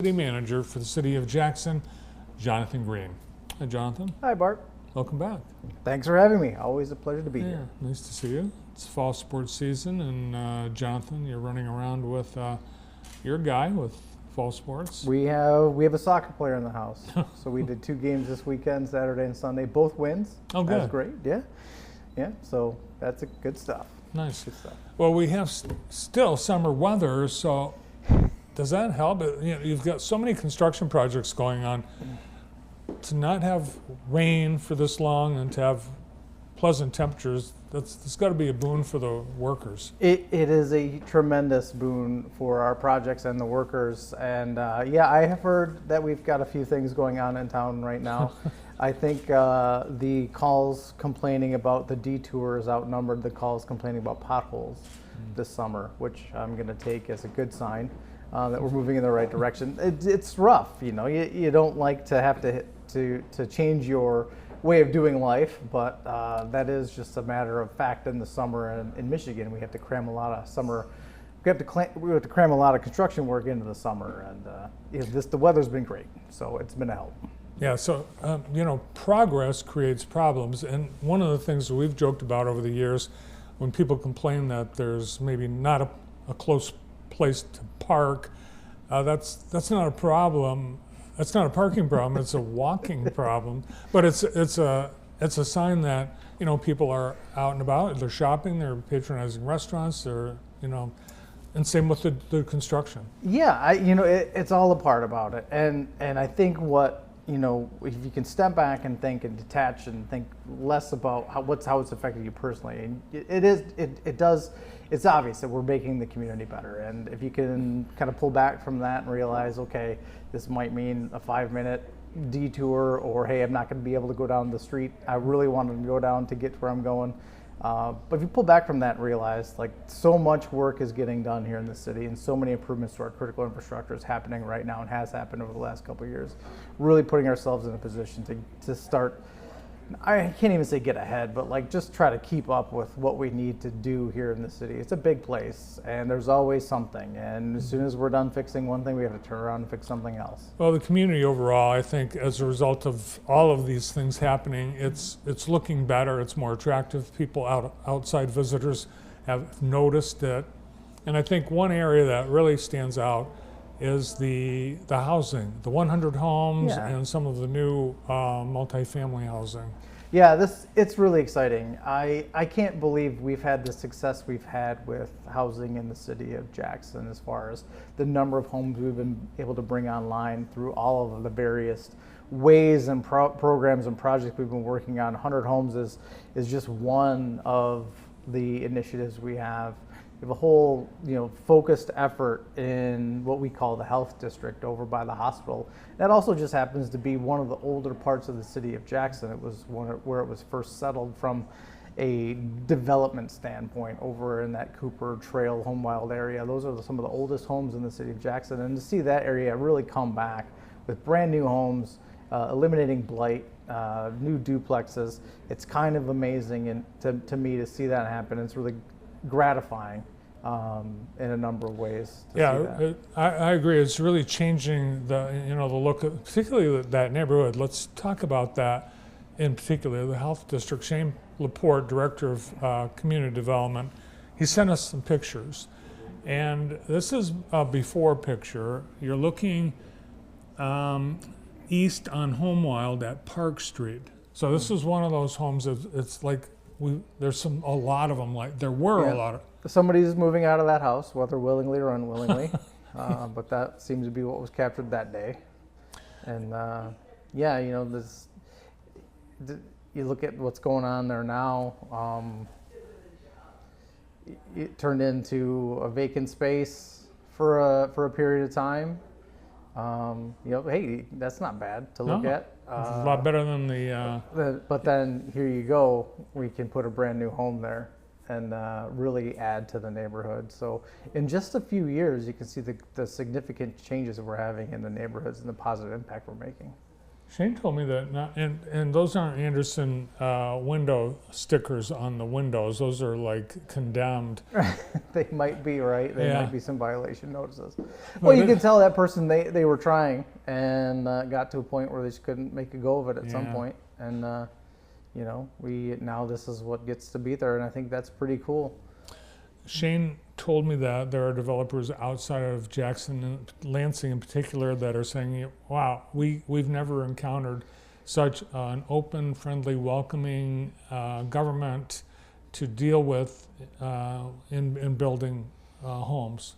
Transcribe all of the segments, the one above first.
City Manager for the City of Jackson, Jonathan Green. Hi, Jonathan. Hi, Bart. Welcome back. Thanks for having me. Always a pleasure to be here. Nice to see you. It's fall sports season, and Jonathan, you're running around with your guy with fall sports. We have a soccer player in the house, so we did 2 games this weekend, Saturday and Sunday, both wins. Oh, good. That's great. Yeah. So that's good stuff. Nice. Good stuff. Well, we have still summer weather, so does that help? You've got so many construction projects going on. To not have rain for this long and to have pleasant temperatures, that's got to be a boon for the workers. It is a tremendous boon for our projects and the workers. And I have heard that we've got a few things going on in town right now. I think the calls complaining about the detours outnumbered the calls complaining about potholes this summer, which I'm going to take as a good sign that we're moving in the right direction. It's rough, you don't like to have to change your way of doing life, but that is just a matter of fact. In the summer in Michigan, we have to cram a lot of summer. We have to cram a lot of construction work into the summer, and the weather's been great, so it's been a help. Yeah, so progress creates problems, and one of the things that we've joked about over the years, when people complain that there's maybe not a close place to park, that's not a problem. That's not a parking problem. It's a walking problem. But it's a sign that people are out and about. They're shopping. They're patronizing restaurants. They're and same with the construction. Yeah, it's all a part about it. And I think if you can step back and think and detach and think less about how it's affected you personally, and it's obvious that we're making the community better. And if you can kind of pull back from that and realize, okay, this might mean a 5-minute detour, or hey, I'm not going to be able to go down the street I really wanted to go down to get to where I'm going. But if you pull back from that and realize, so much work is getting done here in the city, and so many improvements to our critical infrastructure is happening right now and has happened over the last couple of years, really putting ourselves in a position to start, I can't even say get ahead, but just try to keep up with what we need to do here in the city. It's a big place, and there's always something. And as soon as we're done fixing one thing, we have to turn around and fix something else. Well, the community overall, I think, as a result of all of these things happening, it's looking better. It's more attractive. People outside visitors have noticed it. And I think one area that really stands out is the housing, the 100 homes, and some of the new multifamily housing. Yeah, it's really exciting. I can't believe we've had the success we've had with housing in the city of Jackson, as far as the number of homes we've been able to bring online through all of the various ways and programs and projects we've been working on. 100 homes is just one of the initiatives we have. We have a whole, focused effort in what we call the health district over by the hospital. That also just happens to be one of the older parts of the city of Jackson. It was where it was first settled from a development standpoint, over in that Cooper Trail, Home Wild area. Those are some of the oldest homes in the city of Jackson. And to see that area really come back with brand new homes, eliminating blight, new duplexes, it's kind of amazing, and to me, to see that happen, it's really gratifying in a number of ways. I agree. It's really changing the look of particularly that neighborhood. Let's talk about that in particular. The health district. Shane Laporte, director of community development, he sent us some pictures, and this is a before picture. You're looking east on Homewild at Park Street. So this is one of those homes. It's like there's a lot of them. There were a lot of. Somebody's moving out of that house, whether willingly or unwillingly, but that seems to be what was captured that day. And you look at what's going on there now. It turned into a vacant space for a period of time. Hey, that's not bad to look at. A lot better than But then here you go, we can put a brand new home there and really add to the neighborhood. So in just a few years, you can see the significant changes that we're having in the neighborhoods and the positive impact we're making. Shane told me that, and those aren't Anderson window stickers on the windows. Those are like condemned. They might be, right? There Yeah. might be some violation notices. Well, you it- can tell that person they were trying and got to a point where they just couldn't make a go of it at some Yeah. point. And, you know, now this is what gets to be there. And I think that's pretty cool. Shane told me that there are developers outside of Jackson and Lansing in particular that are saying, wow, we've never encountered such an open, friendly, welcoming government to deal with in building homes.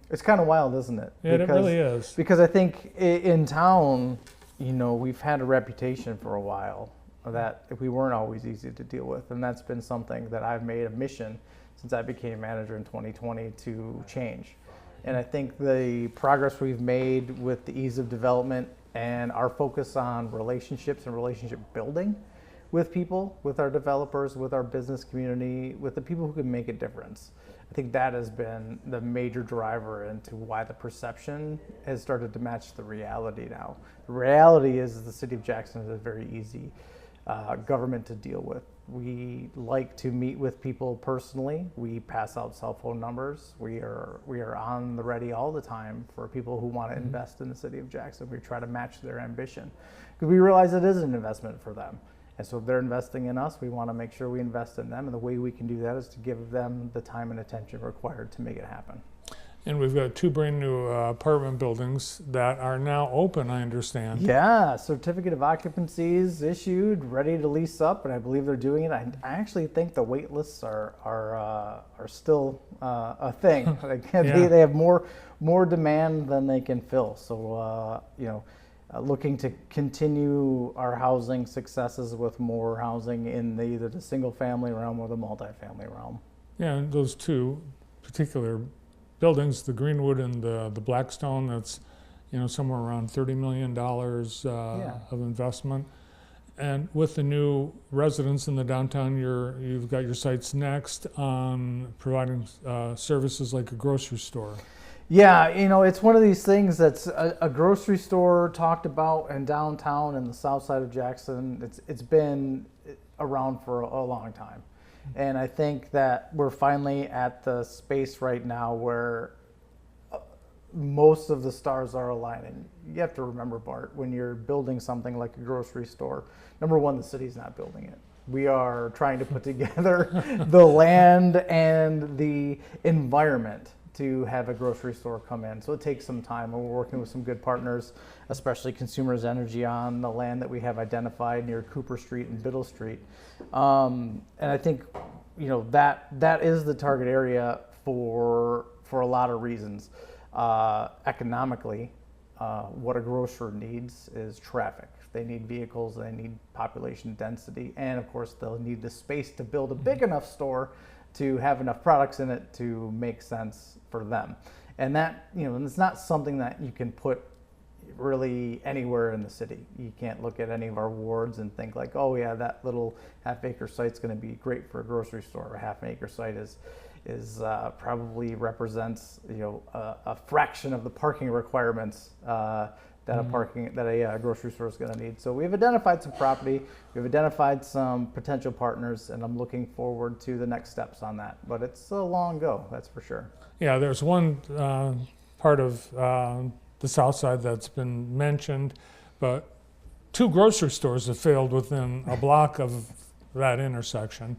It's kind of wild, isn't it? Yeah, it really is. Because I think in town, you know, we've had a reputation for a while that we weren't always easy to deal with. And that's been something that I've made a mission since I became manager in 2020 to change. And I think the progress we've made with the ease of development and our focus on relationships and relationship building with people, with our developers, with our business community, with the people who can make a difference. I think that has been the major driver into why the perception has started to match the reality now. The reality is the city of Jackson is a very easy government to deal with. We like to meet with people personally. We pass out cell phone numbers. We are on the ready all the time for people who want to invest in the city of Jackson. We try to match their ambition because we realize it is an investment for them. And so if they're investing in us, we want to make sure we invest in them. And the way we can do that is to give them the time and attention required to make it happen. And we've got 2 brand new apartment buildings that are now open, I understand. Yeah, certificate of occupancy is issued, ready to lease up, and I believe they're doing it. I actually think the wait lists are still a thing. Yeah. They have more demand than they can fill. So you know, looking to continue our housing successes with more housing in either the single family realm or the multifamily realm. Yeah, and those 2 particular buildings, the Greenwood and the Blackstone, that's, you know, somewhere around $30 million of investment. And with the new residents in the downtown, you've got your sights next on providing services like a grocery store. Yeah, you know, it's one of these things that's a grocery store talked about in downtown and the south side of Jackson. It's been around for a long time. And I think that we're finally at the space right now where most of the stars are aligning. You have to remember, Bart, when you're building something like a grocery store, number one, the city's not building it. We are trying to put together the land and the environment to have a grocery store come in. So it takes some time, and we're working with some good partners, especially Consumers Energy, on the land that we have identified near Cooper Street and Biddle Street. And I think, you know, that is the target area for a lot of reasons. Economically, what a grocer needs is traffic. They need vehicles, they need population density, and of course they'll need the space to build a big enough store to have enough products in it to make sense for them. And that, you know, and it's not something that you can put really anywhere in the city. You can't look at any of our wards and think like, oh yeah, that little half-acre site's going to be great for a grocery store. A half-acre site is probably represents, you know, a fraction of the parking requirements that a grocery store is going to need. So we've identified some property, we've identified some potential partners, and I'm looking forward to the next steps on that. But it's a long go, that's for sure. Yeah, there's one part of the south side that's been mentioned, but 2 grocery stores have failed within a block of that intersection.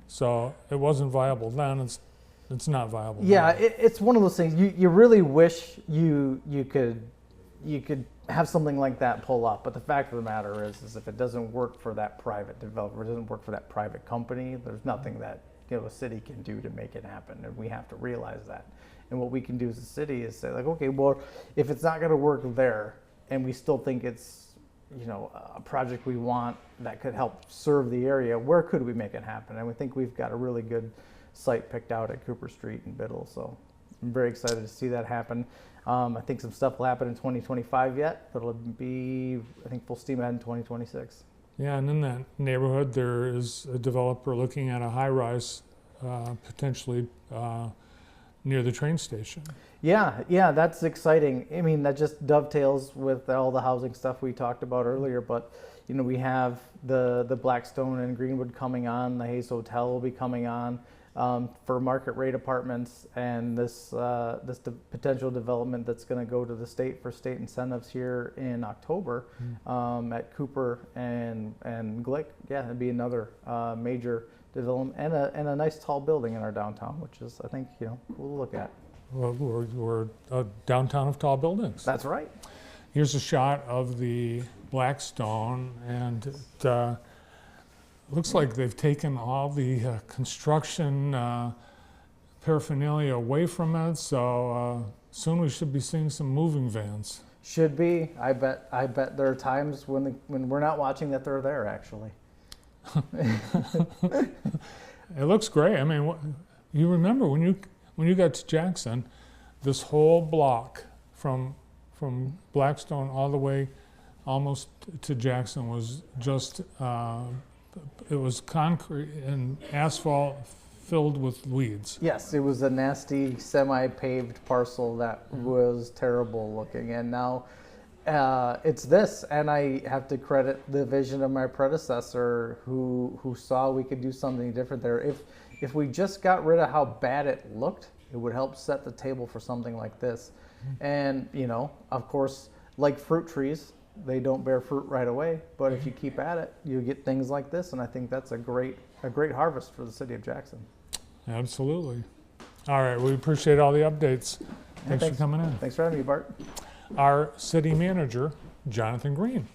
So it wasn't viable then, it's not viable Yeah, now. it's one of those things you really wish you could have something like that pull up, but the fact of the matter is if it doesn't work for that private developer, it doesn't work for that private company, there's nothing that, you know, a city can do to make it happen, and we have to realize that. And what we can do as a city is say like, okay, well, if it's not going to work there, and we still think it's, you know, a project we want that could help serve the area, where could we make it happen? And we think we've got a really good site picked out at Cooper Street and Biddle, so I'm very excited to see that happen. I think some stuff will happen in 2025 yet, but it'll be, I think, full steam ahead in 2026. Yeah, and in that neighborhood, there is a developer looking at a high-rise, potentially near the train station. Yeah, that's exciting. I mean, that just dovetails with all the housing stuff we talked about earlier. But we have the Blackstone and Greenwood coming on. The Hayes Hotel will be coming on for market rate apartments, and this potential development that's going to go to the state for state incentives here in October at Cooper and Glick. Yeah, it'd be another major development and a nice tall building in our downtown, which is, I think, cool to look at. Well, we're a downtown of tall buildings. That's right. Here's a shot of the Blackstone, and it looks like they've taken all the construction paraphernalia away from it, so soon we should be seeing some moving vans. Should be. I bet there are times when we're not watching that they're there, actually. It looks great. I mean, you remember when you got to Jackson, this whole block from Blackstone all the way almost to Jackson was just it was concrete and asphalt filled with weeds. Yes, it was a nasty semi-paved parcel that was terrible looking, and now it's this. And I have to credit the vision of my predecessor who saw we could do something different there. If we just got rid of how bad it looked, it would help set the table for something like this. And of course, like fruit trees, they don't bear fruit right away, but if you keep at it, you get things like this, and I think that's a great harvest for the city of Jackson. Absolutely. All right, we appreciate all the updates. Thanks for coming in. Thanks for having me, Bart. Our city manager, Jonathan Green.